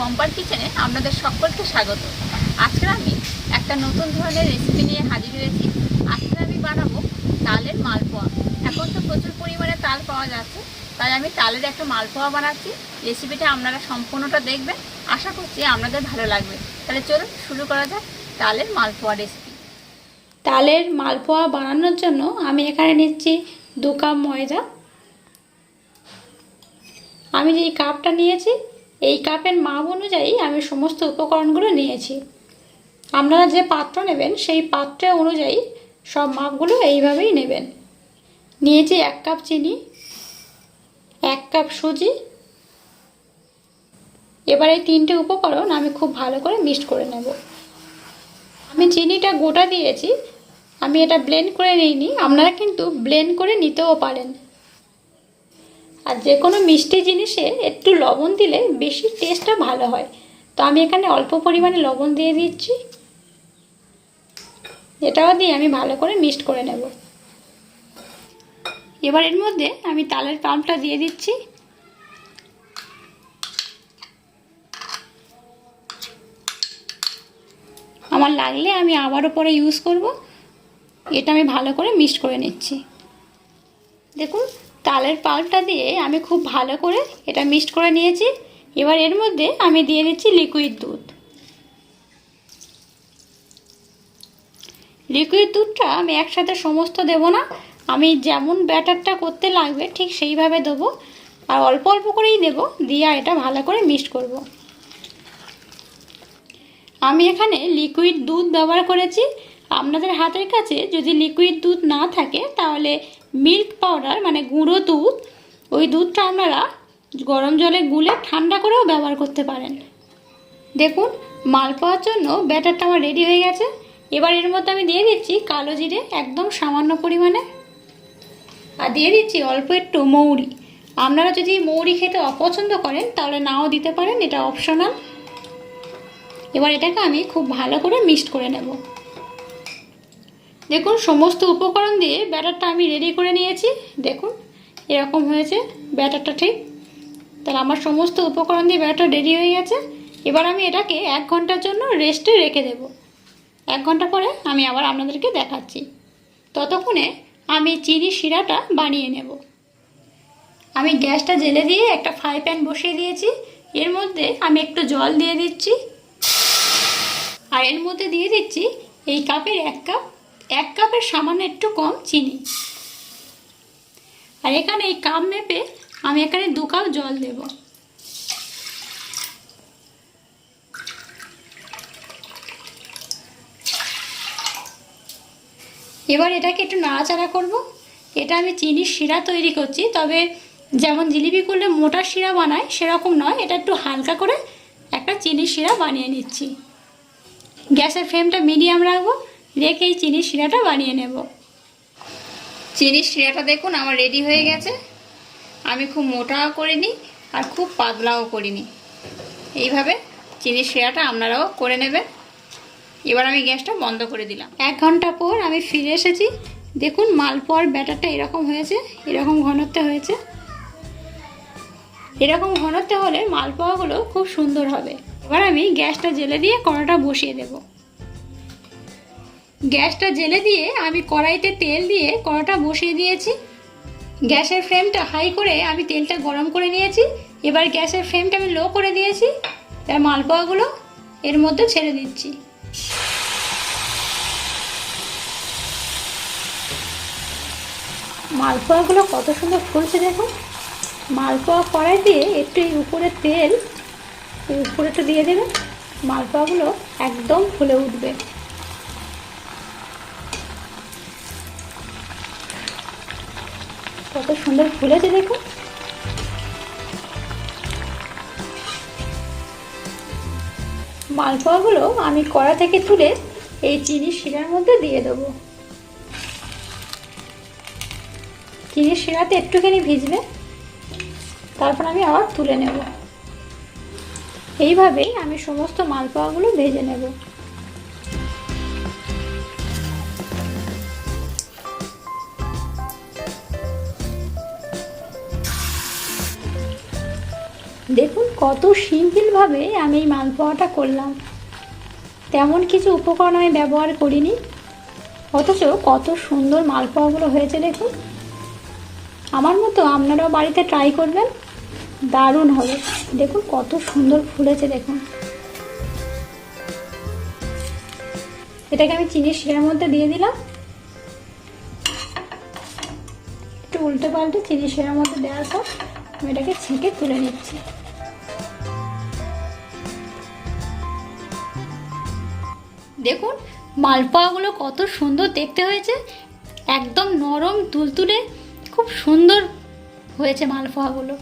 পম্পার কিচেনে আপনাদের সকলকে স্বাগত। আজকে আমি একটা নতুন ধরনের রেসিপি নিয়ে হাজির হয়েছি। আজকে আমি বানাবো তালের মালপোয়া। এখন তো প্রচুর পরিমাণে তাল পাওয়া যাচ্ছে, তাই আমি তালের একটা মালপোয়া বানাচ্ছি। রেসিপিটা আপনারা সম্পূর্ণটা দেখবেন, আশা করছি আপনাদের ভালো লাগবে। তাহলে চলুন শুরু করা যাক তালের মালপোয়া রেসিপি। তালের মালপোয়া বানানোর জন্য আমি এখানে নিচ্ছি 2 কাপ ময়দা। আমি যেই কাপটা নিয়েছি এই কাপের মাপ অনুযায়ী আমি সমস্ত উপকরণগুলো নিয়েছি। আপনারা যে পাত্র নেবেন সেই পাত্র অনুযায়ী সব মাপগুলো এইভাবেই নেবেন। নিয়েছি 1 কাপ চিনি, 1 কাপ সুজি। এবার এই 3টে উপকরণ আমি খুব ভালো করে মিক্সড করে নেব। আমি চিনিটা গোটা দিয়েছি, আমি এটা ব্লেন্ড করে নিইনি, আপনারা কিন্তু ব্লেন্ড করে নিতেও পারেন। আর যে কোনো মিষ্টি জিনিসে একটু লবণ দিলে বেশি টেস্টটা ভালো হয়, তো আমি এখানে অল্প পরিমাণে লবণ দিয়ে দিচ্ছি। এটাও দিয়ে আমি ভালো করে মিক্সড করে নেব। এবার এর মধ্যে আমি তালের পাল্পটা দিয়ে দিচ্ছি। আমার লাগলে আমি আবারও পরে ইউজ করব। এটা আমি ভালো করে মিক্সড করে নিচ্ছি। দেখুন তালের পাল্পটা দিয়ে আমি খুব ভালো করে এটা মিক্সড করে নিয়েছি। এবার এর মধ্যে আমি দিয়ে দিচ্ছি লিকুইড দুধ। লিকুইড দুধটা আমি একসাথে সমস্ত দেব না, আমি যেমন ব্যাটারটা করতে লাগবে ঠিক সেইভাবে দেবো, আর অল্প অল্প করেই দেব, দিয়ে এটা ভালো করে মিক্সড করব। আমি এখানে লিকুইড দুধ ব্যবহার করেছি। আপনাদের হাতের কাছে যদি লিকুইড দুধ না থাকে তাহলে মিল্ক পাউডার মানে গুঁড়ো দুধ, ওই দুধটা আপনারা গরম জলে গুলে ঠান্ডা করেও ব্যবহার করতে পারেন। দেখুন মালপোয়ার জন্য ব্যাটারটা আমার রেডি হয়ে গেছে। এবার এর মধ্যে আমি দিয়ে দিচ্ছি কালো জিরে একদম সামান্য পরিমাণে, আর দিয়ে দিচ্ছি অল্প একটু মৌরি। আপনারা যদি মৌরি খেতে অপছন্দ করেন তাহলে নাও দিতে পারেন, এটা অপশনাল। এবার এটাকে আমি খুব ভালো করে মিক্সড করে নেব। দেখুন সমস্ত উপকরণ দিয়ে ব্যাটারটা আমি রেডি করে নিয়েছি। দেখুন এরকম হয়েছে ব্যাটারটা, ঠিক। তাহলে আমার সমস্ত উপকরণ দিয়ে ব্যাটার রেডি হয়ে গেছে। এবার আমি এটাকে 1 ঘন্টার জন্য রেস্টে রেখে দেব। 1 ঘন্টা পরে আমি আবার আপনাদেরকে দেখাচ্ছি। ততক্ষণে আমি চিনি শিরাটা বানিয়ে নেব। আমি গ্যাসটা জেলে দিয়ে একটা ফ্রাই প্যান বসিয়ে দিয়েছি। এর মধ্যে আমি একটু জল দিয়ে দিচ্ছি, আর এর মধ্যে দিয়ে দিচ্ছি এই কাপের 1 কাপের সামান্য একটু কম চিনি। আর এখানে এই কাপ মেপে আমি এখানে 2 কাপ জল দেব। এবার এটাকে একটু নাড়াচাড়া করব। এটা আমি চিনির শিরা তৈরি করছি, তবে যেমন জিলিপি করলে মোটা শিরা বানায় সেরকম নয়, এটা একটু হালকা করে একটা চিনির শিরা বানিয়ে নিচ্ছি। গ্যাসের ফ্লেমটা মিডিয়াম রাখবো, রেখে এই চিনির শিরাটা বানিয়ে নেব। চিনির শিরাটা দেখুন আমার রেডি হয়ে গেছে। আমি খুব মোটাও করিনি আর খুব পাতলাও করিনি, এইভাবে চিনির শিরাটা আপনারাও করে নেবেন। এবার আমি গ্যাসটা বন্ধ করে দিলাম। 1 ঘন্টা পর আমি ফিরে এসেছি। দেখুন মালপোয়ার ব্যাটারটা এরকম হয়েছে, এরকম ঘনত্বে হয়েছে। এরকম ঘনত্বে হলে মালপোয়াগুলো খুব সুন্দর হবে। এবার আমি গ্যাসটা জেলে দিয়ে কড়াটা বসিয়ে দেব। গ্যাসটা জেলে দিয়ে আমি কড়াইতে তেল দিয়ে কড়াটা বসিয়ে দিয়েছি। গ্যাসের ফ্লেমটা হাই করে আমি তেলটা গরম করে নিয়েছি। এবার গ্যাসের ফ্লেমটা আমি লো করে দিয়েছি। এবার মালপোয়াগুলো এর মধ্যে ছেড়ে দিচ্ছি। মালপোয়াগুলো কত সুন্দর ফুলছে দেখুন। মালপোয়া কড়াই দিয়ে একটু এই উপরে তেল এই উপরে একটু দিয়ে দেবেন, মালপোয়াগুলো একদম ফুলে উঠবে। কত সুন্দর ফুলেছে দেখুন। মালপোয়াগুলো আমি কড়া থেকে তুলে এই চিনির শিরার মধ্যে দিয়ে দেবো। চিনির শিরাতে একটুখানি ভিজবে, তারপর আমি আবার তুলে নেব। এইভাবেই আমি সমস্ত মালপোয়াগুলো ভেজে নেব। দেখুন কত সিম্পলভাবে আমি এই মালপোয়াটা করলাম, তেমন কিছু উপকরণ আমি ব্যবহার করিনি, অথচ কত সুন্দর মালপোয়াগুলো হয়েছে দেখুন। আমার মতো আপনারাও বাড়িতে ট্রাই করবেন, দারুণ হবে। দেখুন কত সুন্দর ফুলেছে দেখুন। এটাকে আমি চিনির শিরার মধ্যে দিয়ে দিলাম, একটু উল্টে পাল্টে চিনির শিরার মধ্যে দেওয়ার পর আমি এটাকে ছেঁকে তুলে নিচ্ছি। দেখুন মালপোয়াগুলো কত সুন্দর দেখতে হয়েছে, একদম নরম তুলতুলে, খুব সুন্দর হয়েছে মালপোয়াগুলো।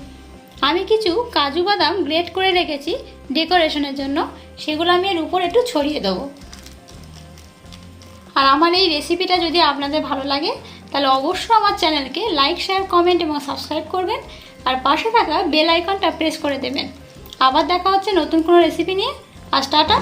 আমি কিছু কাজু বাদাম গ্রেট করে রেখেছি ডেকোরেশনের জন্য, সেগুলো আমি এর উপর একটু ছড়িয়ে দেবো। আর আমার এই রেসিপিটা যদি আপনাদের ভালো লাগে তাহলে অবশ্যই আমার চ্যানেলকে লাইক, শেয়ার, কমেন্ট এবং সাবস্ক্রাইব করবেন, আর পাশে থাকা বেল আইকনটা প্রেস করে দেবেন। আবার দেখা হচ্ছে নতুন কোনো রেসিপি নিয়ে। আজ টাটা।